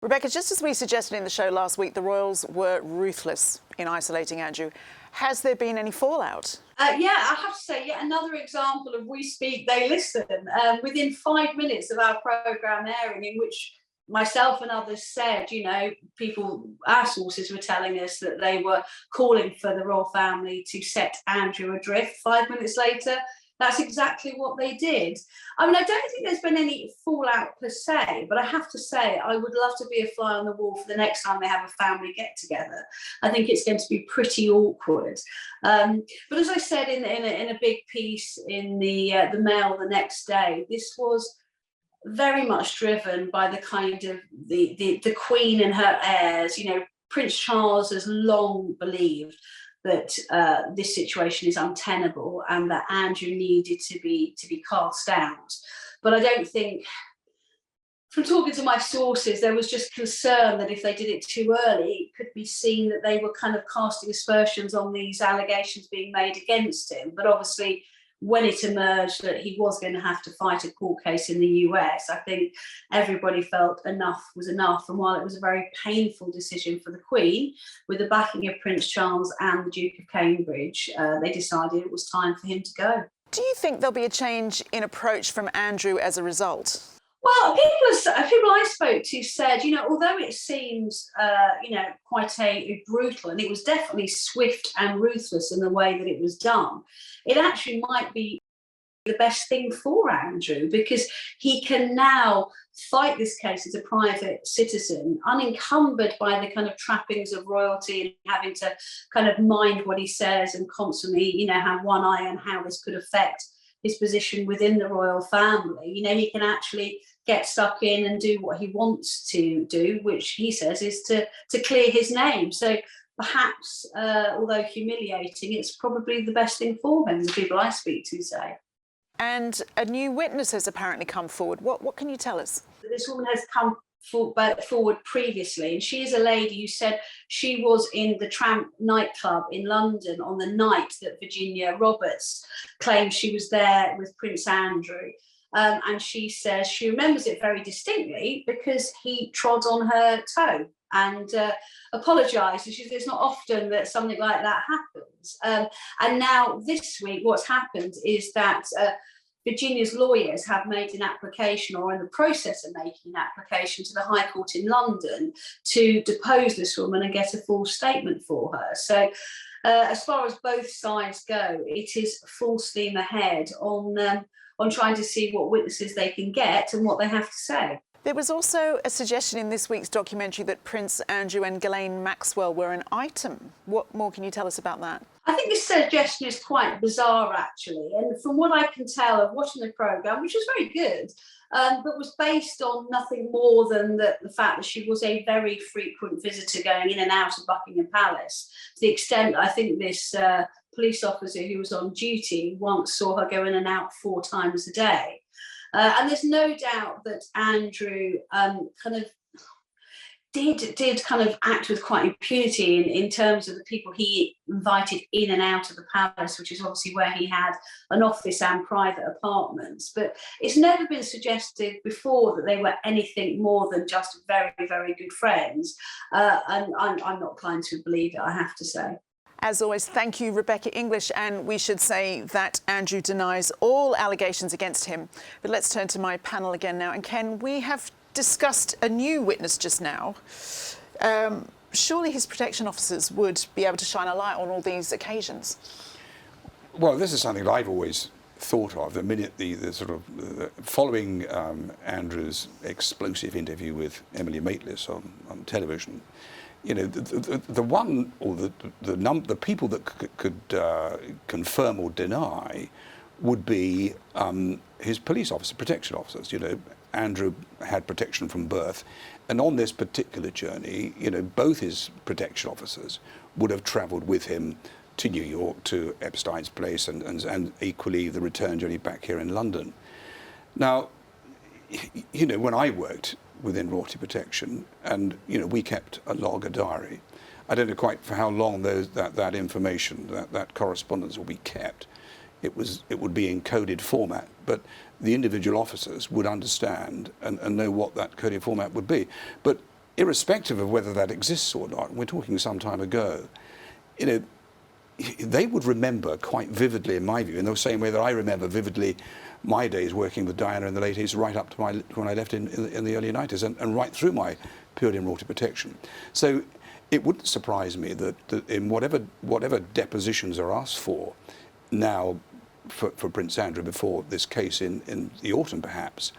Rebecca, just as we suggested in the show last week, the royals were ruthless in isolating Andrew. Has there been any fallout? Yeah, I have to say, yet another example of we speak, they listen. Within 5 minutes of our programme airing, in which myself and others said, you know, our sources were telling us that they were calling for the royal family to set Andrew adrift. 5 minutes later, that's exactly what they did. I mean, I don't think there's been any fallout per se, but I have to say, I would love to be a fly on the wall for the next time they have a family get together. I think it's going to be pretty awkward. But as I said in a big piece in the Mail the next day, this was very much driven by the kind of the Queen and her heirs. You know, Prince Charles has long believed that this situation is untenable and that Andrew needed to be cast out. But I don't think, from talking to my sources, there was just concern that if they did it too early, it could be seen that they were kind of casting aspersions on these allegations being made against him. But obviously, when it emerged that he was going to have to fight a court case in the US, I think everybody felt enough was enough. And while it was a very painful decision for the Queen, with the backing of Prince Charles and the Duke of Cambridge, they decided it was time for him to go. Do you think there'll be a change in approach from Andrew as a result? Well, people I spoke to said, you know, although it seems, quite a brutal, and it was definitely swift and ruthless in the way that it was done, it actually might be the best thing for Andrew, because he can now fight this case as a private citizen, unencumbered by the kind of trappings of royalty and having to kind of mind what he says and constantly, you know, have one eye on how this could affect his position within the royal family. You know, he can actually get stuck in and do what he wants to do, which he says is to clear his name. So perhaps, although humiliating, it's probably the best thing for him, the people I speak to say. And a new witness has apparently come forward. What can you tell us? This woman has come forward previously, and she is a lady who said she was in the Tramp nightclub in London on the night that Virginia Roberts claimed she was there with Prince Andrew. And she says she remembers it very distinctly because he trod on her toe and apologised. She says it's not often that something like that happens. And now this week what's happened is that Virginia's lawyers have made an application, or in the process of making an application, to the High Court in London to depose this woman and get a full statement for her. So as far as both sides go, it is full steam ahead on trying to see what witnesses they can get and what they have to say. There was also a suggestion in this week's documentary that Prince Andrew and Ghislaine Maxwell were an item. What more can you tell us about that? I think this suggestion is quite bizarre, actually. And from what I can tell of watching the programme, which was very good, but was based on nothing more than the fact that she was a very frequent visitor going in and out of Buckingham Palace, to the extent that I think this police officer who was on duty once saw her go in and out 4 times a day. And there's no doubt that Andrew did kind of act with quite impunity in terms of the people he invited in and out of the palace, which is obviously where he had an office and private apartments. But it's never been suggested before that they were anything more than just very, very good friends. And I'm not inclined to believe it, I have to say. As always, thank you, Rebecca English. And we should say that Andrew denies all allegations against him. But let's turn to my panel again now. And Ken, we have discussed a new witness just now. Surely his protection officers would be able to shine a light on all these occasions. Well, this is something that I've always thought of. The minute following Andrew's explosive interview with Emily Maitlis on television, you know, the one or the people that could confirm or deny would be his police officer, protection officers. You know, Andrew had protection from birth, and on this particular journey, you know, both his protection officers would have travelled with him to New York, to Epstein's place, and equally the return journey back here in London. Now, you know, when I worked within royalty protection, and you know, we kept a log, a diary. I don't know quite for how long that information, that correspondence will be kept. It would be in coded format, but the individual officers would understand and know what that coded format would be. But irrespective of whether that exists or not, we're talking some time ago, you know, they would remember quite vividly, in my view, in the same way that I remember vividly my days working with Diana in the late 80s, right up to when I left in the early 90s, and right through my period in royalty protection. So it wouldn't surprise me that in whatever depositions are asked for now for Prince Andrew before this case in the autumn, perhaps,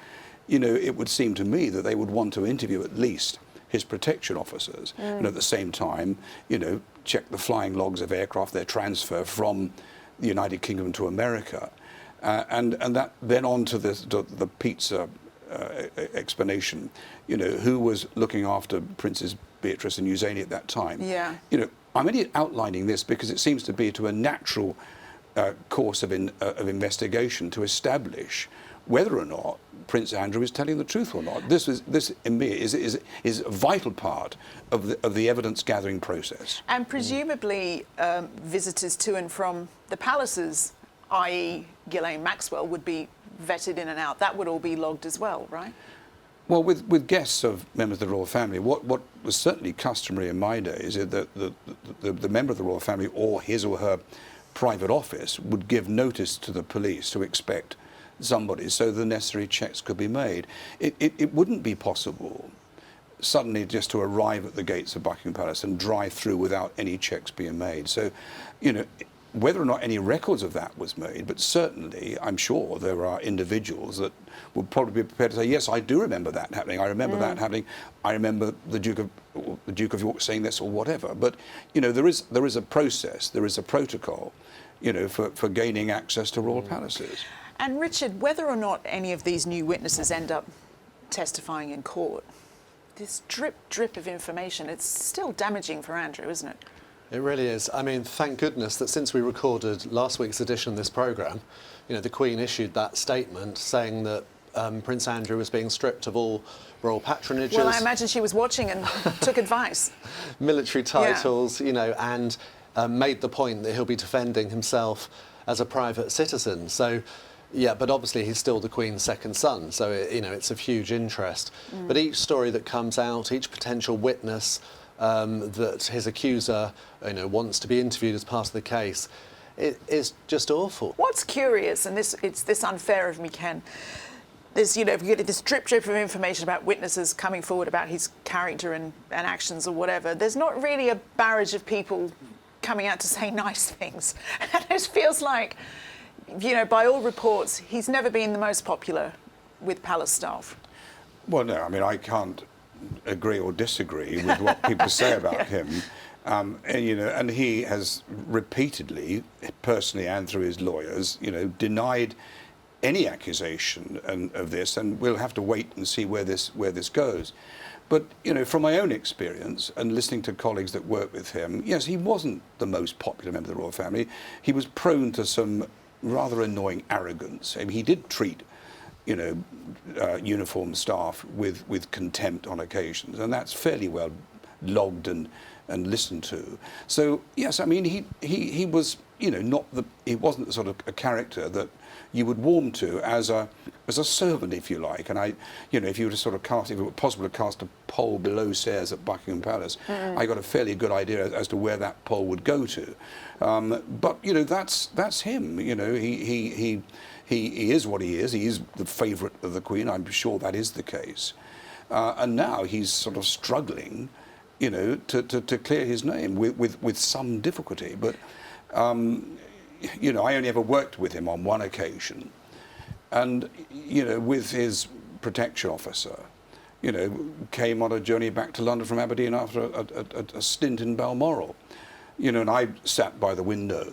you know, it would seem to me that they would want to interview at least his protection officers, and at the same time, you know, check the flying logs of aircraft, their transfer from the United Kingdom to America, and that then on to the pizza explanation. You know, who was looking after Princess Beatrice and Eugenie at that time? Yeah. You know, I'm only outlining this because it seems to be to a natural course of investigation to establish whether or not Prince Andrew is telling the truth or not. This in me is a vital part of the evidence gathering process. And presumably visitors to and from the palaces, i.e. Ghislaine Maxwell, would be vetted in and out. That would all be logged as well, right? Well, with guests of members of the royal family, what was certainly customary in my days is that the member of the royal family or his or her private office would give notice to the police to expect somebody, so the necessary checks could be made. It wouldn't be possible suddenly just to arrive at the gates of Buckingham Palace and drive through without any checks being made. So, you know, whether or not any records of that was made, but certainly I'm sure there are individuals that would probably be prepared to say, yes, I do remember that happening. I remember that happening. I remember the Duke of York saying this or whatever. But, you know, there is a process, there is a protocol, you know, for gaining access to royal palaces. And Richard, whether or not any of these new witnesses end up testifying in court, this drip of information, it's still damaging for Andrew, isn't it? It really is. I mean, thank goodness that since we recorded last week's edition of this programme, you know, the Queen issued that statement saying that Prince Andrew was being stripped of all royal patronages. Well, I imagine she was watching and took advice. Military titles, you know, and made the point that he'll be defending himself as a private citizen. So, yeah, but obviously he's still the Queen's second son, so, you know, it's of huge interest. But each story that comes out, each potential witness that his accuser, you know, wants to be interviewed as part of the case, it is just awful. What's curious, and it's this unfair of me, Ken, there's, you know, if you get this drip of information about witnesses coming forward about his character and actions or whatever, there's not really a barrage of people coming out to say nice things. And it feels like, you know, by all reports, he's never been the most popular with palace staff. Well, no, I mean, I can't agree or disagree with what people say about him. And, you know, and he has repeatedly, personally and through his lawyers, you know, denied any accusation of this, and we'll have to wait and see where this goes. But, you know, from my own experience and listening to colleagues that work with him, yes, he wasn't the most popular member of the royal family. He was prone to some rather annoying arrogance. I mean, he did treat, you know, uniformed staff with contempt on occasions, and that's fairly well logged and listened to. So yes, I mean, he was, you know, he wasn't the sort of a character that you would warm to as a servant, if you like. And you know, if you were to sort of if it were possible to cast a poll below stairs at Buckingham Palace, I got a fairly good idea as to where that poll would go to. But you know, that's him. You know, he is what he is. He is the favourite of the Queen. I'm sure that is the case. And now he's sort of struggling, you know, to clear his name with some difficulty. But you know, I only ever worked with him on one occasion, and you know, with his protection officer, you know, came on a journey back to London from Aberdeen after a stint in Balmoral. You know, and I sat by the window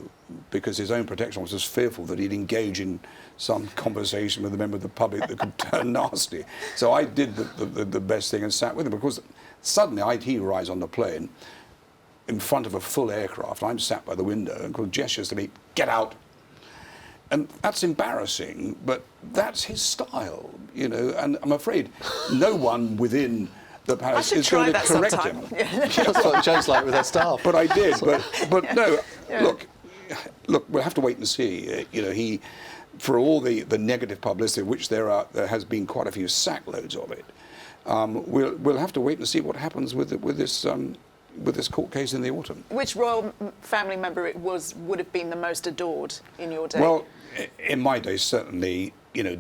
because his own protection officer was fearful that he'd engage in some conversation with a member of the public that could turn nasty. So I did the best thing and sat with him, because suddenly he arrives on the plane in front of a full aircraft. I'm sat by the window and gestures to me, "Get out." And that's embarrassing, but that's his style, you know, and I'm afraid no one within the palace is going to correct him. That's what Joe's like with her staff. But I did, but no, look, we'll have to wait and see. You know, for all the negative publicity, which there has been quite a few sackloads of it, we'll have to wait and see what happens with this court case in the autumn. Which royal family member would have been the most adored in your day? Well, in my day, certainly,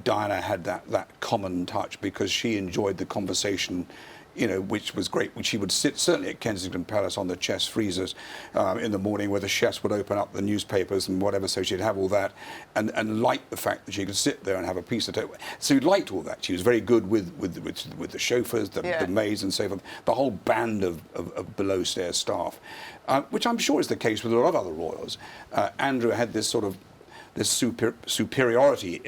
Diana had that common touch because she enjoyed the conversation, which was great. She would sit certainly at Kensington Palace on the chess freezers in the morning, where the chefs would open up the newspapers and whatever. So she'd have all that, and liked the fact that she could sit there and have a piece of toast. So she liked all that. She was very good with the chauffeurs, the maids, and so forth. The whole band of below stairs staff, which I'm sure is the case with a lot of other royals. Andrew had this sort of superiority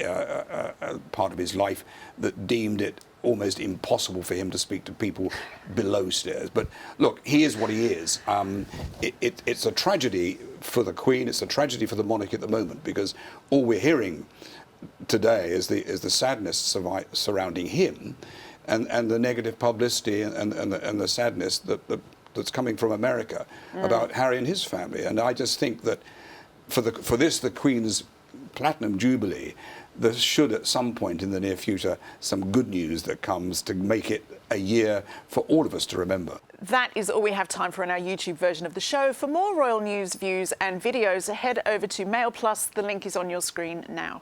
part of his life that deemed it almost impossible for him to speak to people below stairs. But look, he is what he is. It's a tragedy for the Queen, it's a tragedy for the monarchy at the moment, because all we're hearing today is the sadness surrounding him and the negative publicity and the sadness that's coming from America about Harry and his family. And I just think that for the Queen's Platinum Jubilee, there should at some point in the near future some good news that comes to make it a year for all of us to remember. That is all we have time for in our YouTube version of the show. For more royal news, views and videos, head over to Mail Plus. The link is on your screen now.